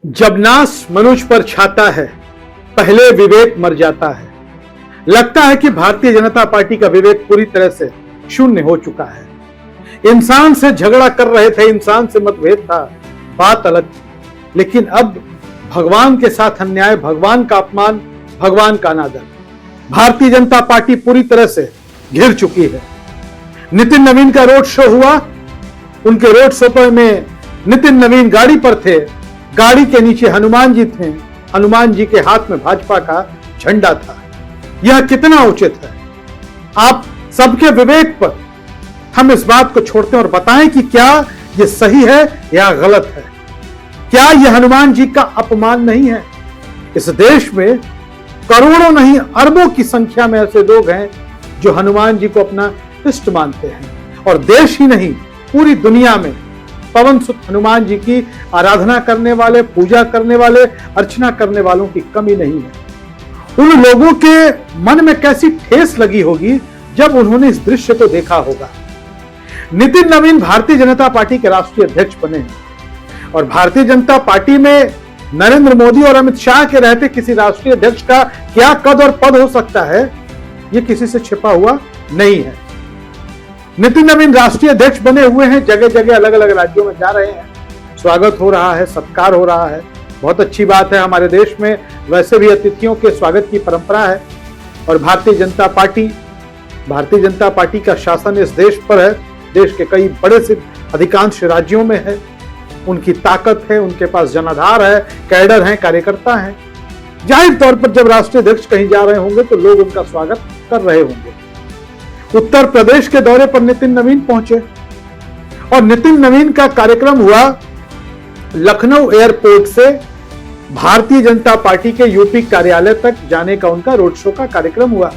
जब नाश मनुष्य पर छाता है, पहले विवेक मर जाता है। लगता है कि भारतीय जनता पार्टी का विवेक पूरी तरह से शून्य हो चुका है। इंसान से झगड़ा कर रहे थे, इंसान से मतभेद था, बात अलग थी, लेकिन अब भगवान के साथ अन्याय, भगवान का अपमान, भगवान का अनादर, भारतीय जनता पार्टी पूरी तरह से घिर चुकी है। नितिन नवीन का रोड शो हुआ, उनके रोड शो पर में नितिन नवीन गाड़ी पर थे, गाड़ी के नीचे हनुमान जी थे, हनुमान जी के हाथ में भाजपा का झंडा था। यह कितना उचित है? आप सबके विवेक पर हम इस बात को छोड़ते हैं और बताएं कि क्या यह सही है या गलत है। क्या यह हनुमान जी का अपमान नहीं है? इस देश में करोड़ों नहीं अरबों की संख्या में ऐसे लोग हैं जो हनुमान जी को अपना इष्ट मानते हैं, और देश ही नहीं पूरी दुनिया में पवन सुत हनुमान जी की आराधना करने वाले, पूजा करने वाले, अर्चना करने वालों की कमी नहीं है। उन लोगों के मन में कैसी ठेस लगी होगी जब उन्होंने इस दृश्य को देखा होगा। नितिन नवीन भारतीय जनता पार्टी के राष्ट्रीय अध्यक्ष बने हैं, और भारतीय जनता पार्टी में नरेंद्र मोदी और अमित शाह के रहते किसी राष्ट्रीय अध्यक्ष का क्या कद और पद हो सकता है, यह किसी से छिपा हुआ नहीं है। नितिन नवीन राष्ट्रीय अध्यक्ष बने हुए हैं, जगह जगह अलग अलग राज्यों में जा रहे हैं, स्वागत हो रहा है, सत्कार हो रहा है, बहुत अच्छी बात है। हमारे देश में वैसे भी अतिथियों के स्वागत की परंपरा है, और भारतीय जनता पार्टी का शासन इस देश पर है, देश के कई बड़े से अधिकांश राज्यों में है, उनकी ताकत है, उनके पास जनाधार है, कैडर हैं, कार्यकर्ता हैं। जाहिर तौर पर जब राष्ट्रीय अध्यक्ष कहीं जा रहे होंगे तो लोग उनका स्वागत कर रहे होंगे। उत्तर प्रदेश के दौरे पर नितिन नवीन पहुंचे, और नितिन नवीन का कार्यक्रम हुआ लखनऊ एयरपोर्ट से भारतीय जनता पार्टी के यूपी कार्यालय तक जाने का उनका रोड शो का कार्यक्रम हुआ।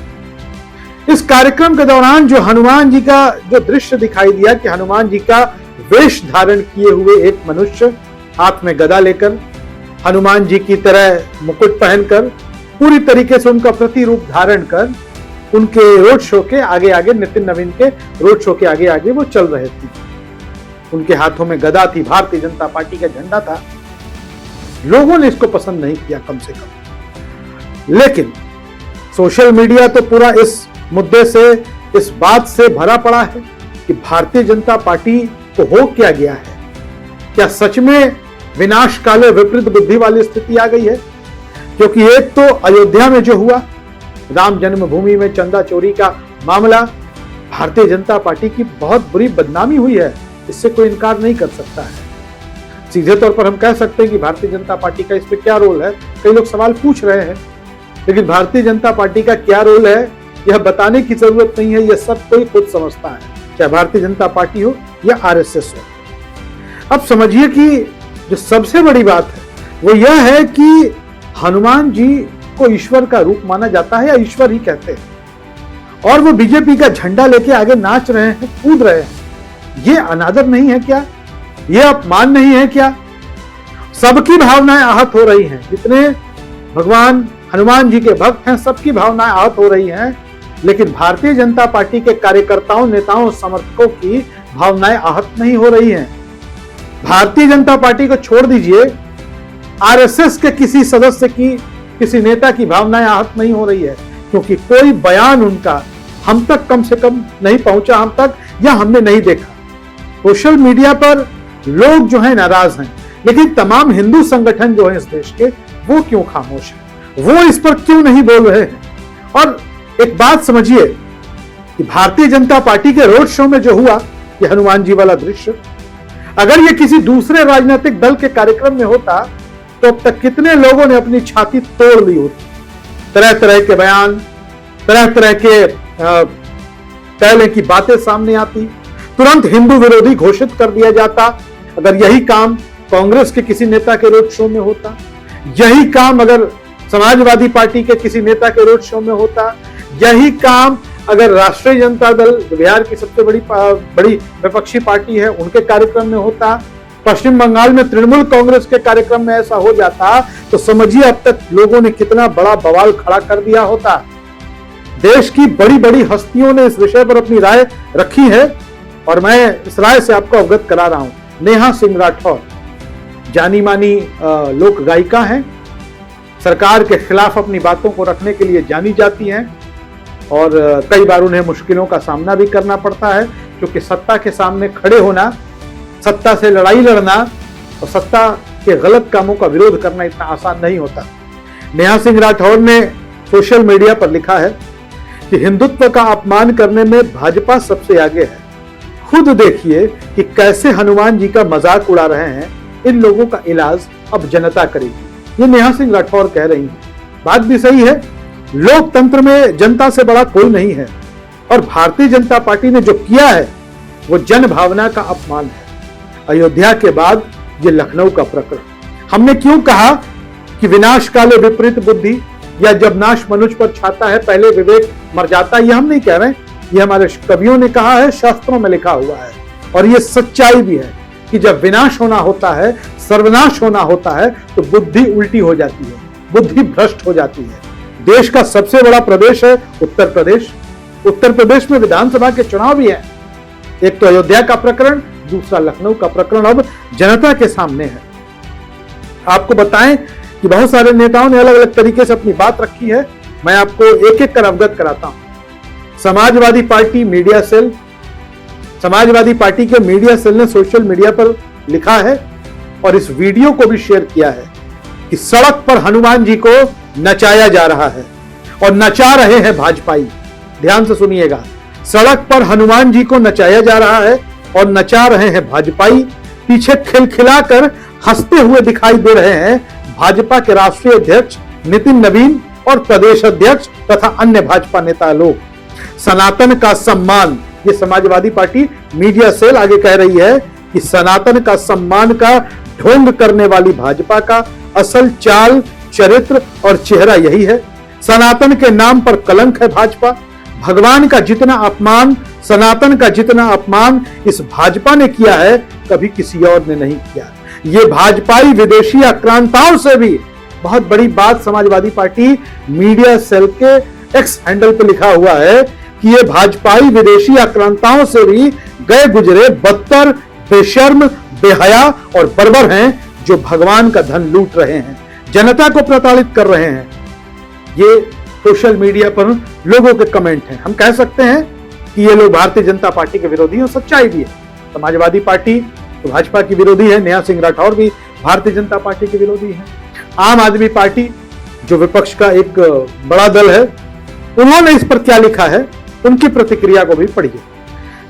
इस कार्यक्रम के दौरान जो हनुमान जी का जो दृश्य दिखाई दिया कि हनुमान जी का वेश धारण किए हुए एक मनुष्य हाथ में गदा लेकर, हनुमान जी की तरह मुकुट पहनकर, पूरी तरीके से उनका प्रतिरूप धारण कर उनके रोड शो के आगे आगे, नितिन नवीन के रोड शो के आगे आगे वो चल रहे थे। उनके हाथों में गदा थी, भारतीय जनता पार्टी का झंडा था। लोगों ने इसको पसंद नहीं किया कम से कम, लेकिन सोशल मीडिया तो पूरा इस मुद्दे से, इस बात से भरा पड़ा है कि भारतीय जनता पार्टी को हो क्या गया है। क्या सच में विनाश काले विपरीत बुद्धि वाली स्थिति आ गई है? क्योंकि एक तो अयोध्या में जो हुआ, राम जन्मभूमि में चंदा चोरी का मामला, भारतीय जनता पार्टी की बहुत बुरी बदनामी हुई है, इससे कोई इनकार नहीं कर सकता है। सीधे तौर पर हम कह सकते हैं कि भारतीय जनता पार्टी का इसमें क्या रोल है, कई लोग सवाल पूछ रहे हैं, लेकिन भारतीय जनता पार्टी का क्या रोल है यह बताने की जरूरत नहीं है, यह सब कोई खुद समझता है, चाहे भारतीय जनता पार्टी हो या आरएसएस हो। अब समझिए कि जो सबसे बड़ी बात है वो यह है कि हनुमान जी को ईश्वर का रूप माना जाता है, या ईश्वर ही कहते हैं, और वो बीजेपी का झंडा लेके आगे नाच रहे हैं, कूद रहे हैं। ये अनादर नहीं है क्या? ये अपमान नहीं है क्या? सबकी भावनाएं आहत हो रही हैं, जितने भगवान हनुमान जी के भक्त हैं सबकी भावनाएं आहत हो रही हैं, लेकिन भारतीय जनता पार्टी के कार्यकर्ताओं, नेताओं, समर्थकों की भावनाएं आहत नहीं हो रही हैं। भारतीय जनता पार्टी को छोड़ दीजिए, आरएसएस के किसी सदस्य की, किसी नेता की भावनाएं आहत नहीं हो रही है, क्योंकि कोई बयान उनका हम तक कम से कम नहीं पहुंचा, हम तक, या हमने नहीं देखा। सोशल मीडिया पर लोग जो है नाराज हैं, लेकिन तमाम हिंदू संगठन जो है इस देश के, वो क्यों खामोश है? वो इस पर क्यों नहीं बोल रहे हैं? और एक बात समझिए कि भारतीय जनता पार्टी के रोड शो में जो हुआ, ये हनुमान जी वाला दृश्य, अगर ये किसी दूसरे राजनीतिक दल के कार्यक्रम में होता तो अब तक कितने लोगों ने अपनी छाती तोड़ ली होती। तरह तरह के बयान, तरह तरह के पहले की बातें सामने आती, तुरंत हिंदू विरोधी घोषित कर दिया जाता। अगर यही काम कांग्रेस के किसी नेता के रोड शो में होता, यही काम अगर समाजवादी पार्टी के किसी नेता के रोड शो में होता, यही काम अगर राष्ट्रीय जनता दल, बिहार की सबसे बड़ी विपक्षी पार्टी है, उनके कार्यक्रम में होता, पश्चिम बंगाल में तृणमूल कांग्रेस के कार्यक्रम में ऐसा हो जाता, तो समझिए अब तक लोगों ने कितना बड़ा बवाल खड़ा कर दिया होता। देश की बड़ी बड़ी हस्तियों ने इस विषय पर अपनी राय रखी है, और मैं इस राय से आपको अवगत करा रहा हूं। नेहा सिंह राठौर, जानी मानी लोक गायिका हैं, सरकार के खिलाफ अपनी बातों को रखने के लिए जानी जाती हैं और कई बार उन्हें मुश्किलों का सामना भी करना पड़ता है, क्योंकि सत्ता के सामने खड़े होना, सत्ता से लड़ाई लड़ना और सत्ता के गलत कामों का विरोध करना इतना आसान नहीं होता। नेहा सिंह राठौर ने सोशल मीडिया पर लिखा है कि हिंदुत्व का अपमान करने में भाजपा सबसे आगे है। खुद देखिए कि कैसे हनुमान जी का मजाक उड़ा रहे हैं। इन लोगों का इलाज अब जनता करेगी। ये नेहा सिंह राठौर कह रही हैं। बात भी सही है। लोकतंत्र में जनता से बड़ा कोई नहीं है और भारतीय जनता पार्टी ने जो किया है वो जन भावना का अपमान है। अयोध्या के बाद ये लखनऊ का प्रकरण। हमने क्यों कहा कि विनाश काले विपरीत बुद्धि, या जब नाश मनुष्य पर छाता है पहले विवेक मर जाता है, ये हम नहीं कह रहे, ये हमारे कवियों ने कहा है, शास्त्रों में लिखा हुआ है और ये सच्चाई भी है कि जब विनाश होना होता है, सर्वनाश होना होता है, तो बुद्धि उल्टी हो जाती है, बुद्धि भ्रष्ट हो जाती है। देश का सबसे बड़ा प्रदेश है उत्तर प्रदेश। उत्तर प्रदेश में विधानसभा के चुनाव भी है। एक तो अयोध्या का प्रकरण, दूसरा लखनऊ का प्रकरण अब जनता के सामने है। आपको बताएं कि बहुत सारे नेताओं ने अलग अलग तरीके से अपनी बात रखी है। मैं आपको एक एक कर अवगत कराता हूं। Samajwadi Party media cell, Samajwadi Party के मीडिया सेल ने सोशल मीडिया पर लिखा है और इस वीडियो को भी शेयर किया है कि सड़क पर हनुमान जी को नचाया जा रहा है और नचा रहे हैं भाजपाई। ध्यान से सुनिएगा, सड़क पर हनुमान जी को नचाया जा रहा है और नचा रहे हैं भाजपाई। पीछे खिलखिलाकर हंसते हुए दिखाई दे रहे हैं भाजपा के राष्ट्रीय अध्यक्ष नितिन नवीन और प्रदेश अध्यक्ष तथा अन्य भाजपा नेता लोग। सनातन का सम्मान, ये समाजवादी पार्टी मीडिया सेल आगे कह रही है कि सनातन का सम्मान का ढोंग करने वाली भाजपा का असल चाल, चरित्र और चेहरा यही है। सनातन के नाम पर कलंक है भाजपा। भगवान का जितना अपमान, सनातन का जितना अपमान इस भाजपा ने किया है, कभी किसी और ने नहीं किया। ये भाजपाई विदेशी आक्रांताओं से भी बहुत बड़ी बात समाजवादी पार्टी मीडिया सेल के एक्स हैंडल पे लिखा हुआ है कि ये भाजपाई विदेशी आक्रांताओं से भी गए गुजरे बदतर, बेशर्म, बेहया और बर्बर हैं, जो भगवान का धन लूट रहे हैं, जनता को प्रताड़ित कर रहे हैं। ये सोशल मीडिया पर लोगों के कमेंट हैं। हम कह सकते हैं कि ये लोग भारतीय जनता पार्टी के विरोधी हैं। सच्चाई भी है। समाजवादी पार्टी तो भाजपा की विरोधी है, नेहा सिंह राठौर भी भारतीय जनता पार्टी के विरोधी है। आम आदमी पार्टी जो विपक्ष का एक बड़ा दल है, उन्होंने इस पर क्या लिखा है, उनकी प्रतिक्रिया को भी पढ़िए।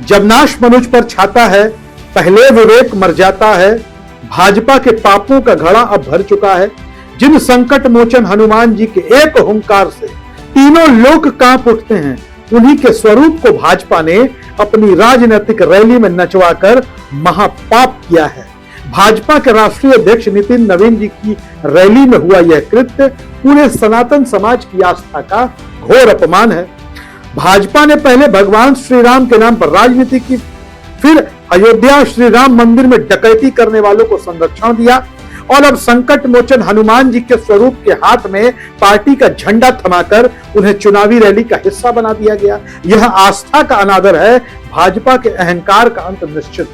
जब नाश मनुष्य पर छाता है पहले विवेक मर जाता है। भाजपा के पापों का घड़ा अब भर चुका है। जिन संकट मोचन हनुमान जी के एक हुंकार से तीनों लोक कांप उठते हैं, उन्हीं के स्वरूप को भाजपा ने अपनी राजनीतिक रैली में नचवाकर महापाप किया है। भाजपा के राष्ट्रीय अध्यक्ष नितिन नवीन जी की रैली में हुआ यह कृत्य पूरे सनातन समाज की आस्था का घोर अपमान है। भाजपा ने पहले भगवान श्री राम के नाम पर राजनीति की, फिर अयोध्या श्री राम मंदिर में डकैती करने वालों को संरक्षण दिया और अब संकट मोचन हनुमान जी के स्वरूप के हाथ में पार्टी का झंडा थमाकर उन्हें चुनावी रैली का हिस्सा बना दिया गया। यह आस्था का अनादर है। भाजपा के अहंकार का अंत निश्चित।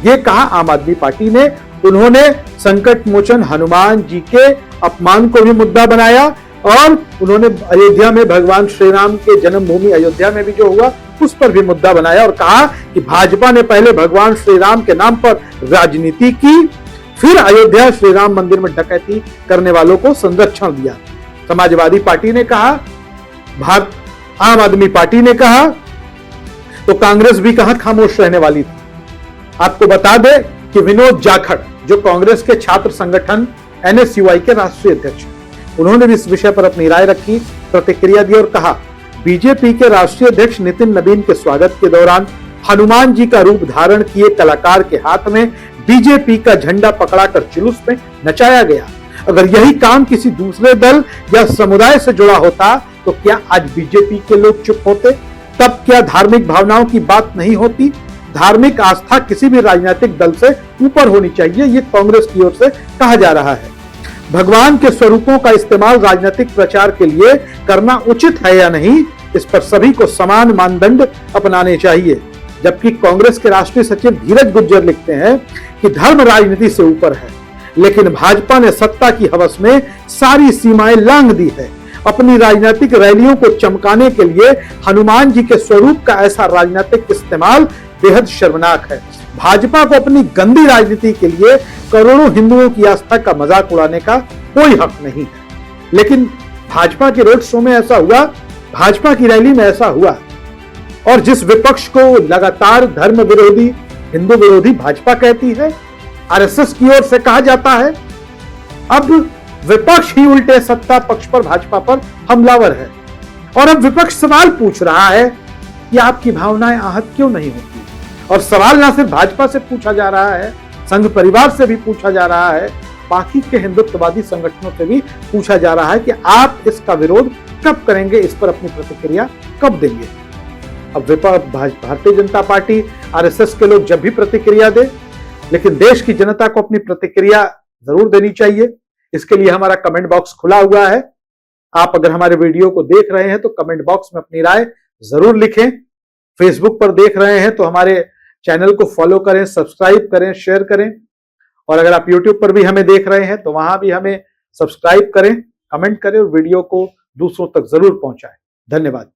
ये कहा आम आदमी पार्टी ने। उन्होंने संकट मोचन हनुमान जी के अपमान को भी मुद्दा बनाया और उन्होंने अयोध्या में भगवान श्री राम के जन्मभूमि अयोध्या में भी जो हुआ उस पर भी मुद्दा बनाया और कहा कि भाजपा ने पहले भगवान श्री राम के नाम पर राजनीति की, फिर अयोध्या श्री राम मंदिर में डकैती करने वालों को संरक्षण दिया। समाजवादी पार्टी ने कहा, आम आदमी पार्टी ने कहा, तो कांग्रेस भी कहां खामोश रहने वाली थी। आपको बता दें कि विनोद जाखड़ जो कांग्रेस के छात्र संगठन NSUI के राष्ट्रीय अध्यक्ष, उन्होंने भी इस विषय पर अपनी राय रखी, प्रतिक्रिया दी और कहा, बीजेपी के राष्ट्रीय अध्यक्ष नितिन नवीन के स्वागत के दौरान हनुमान जी का रूप धारण किए कलाकार के हाथ में बीजेपी का झंडा पकड़ाकर जुलूस में नचाया गया। अगर यही काम किसी दूसरे दल या समुदाय से जुड़ा होता तो क्या आज बीजेपी के लोग चुप होते? तब क्या धार्मिक भावनाओं की बात नहीं होती? धार्मिक आस्था किसी भी राजनीतिक दल से ऊपर होनी चाहिए, ये कांग्रेस की ओर से कहा जा रहा है। भगवान के स्वरूपों का इस्तेमाल राजनीतिक प्रचार के लिए करना उचित है या नहीं, इस पर सभी को समान मानदंड अपनाने चाहिए। जबकि कांग्रेस के राष्ट्रीय सचिव धीरज गुज्जर लिखते हैं कि धर्म राजनीति से ऊपर है। लेकिन भाजपा ने सत्ता की हवस में सारी सीमाएं लांघ दी है। अपनी राजनीतिक रैलियों को चमकाने के लिए हनुमान जी के स्वरूप का ऐसा राजनीतिक इस्तेमाल बेहद शर्मनाक है। भाजपा को अपनी गंदी राजनीति के लिए करोड़ों हिंदुओं की आस्था का मजाक उड़ाने का कोई हक नहीं है। लेकिन भाजपा के रोड शो में ऐसा हुआ, भाजपा की रैली में ऐसा हुआ, और जिस विपक्ष को लगातार धर्म विरोधी, हिंदू विरोधी भाजपा कहती है, आरएसएस की ओर से कहा जाता है, अब विपक्ष ही उल्टे सत्ता पक्ष पर, भाजपा पर हमलावर है। और अब विपक्ष सवाल पूछ रहा है कि आपकी भावनाएं आहत क्यों नहीं होती। और सवाल ना सिर्फ भाजपा से पूछा जा रहा है, संघ परिवार से भी पूछा जा रहा है, बाकी के हिंदुत्ववादी संगठनों से भी पूछा जा रहा है कि आप इसका विरोध कब करेंगे, इस पर अपनी प्रतिक्रिया कब देंगे। अब भारतीय जनता पार्टी, आरएसएस के लोग जब भी प्रतिक्रिया दे, लेकिन देश की जनता को अपनी प्रतिक्रिया जरूर देनी चाहिए। इसके लिए हमारा कमेंट बॉक्स खुला हुआ है। आप अगर हमारे वीडियो को देख रहे हैं तो कमेंट बॉक्स में अपनी राय जरूर लिखें। फेसबुक पर देख रहे हैं तो हमारे चैनल को फॉलो करें, सब्सक्राइब करें, शेयर करें। और अगर आप यूट्यूब पर भी हमें देख रहे हैं तो वहां भी हमें सब्सक्राइब करें, कमेंट करें और वीडियो को दूसरों तक जरूर पहुंचाएं। धन्यवाद।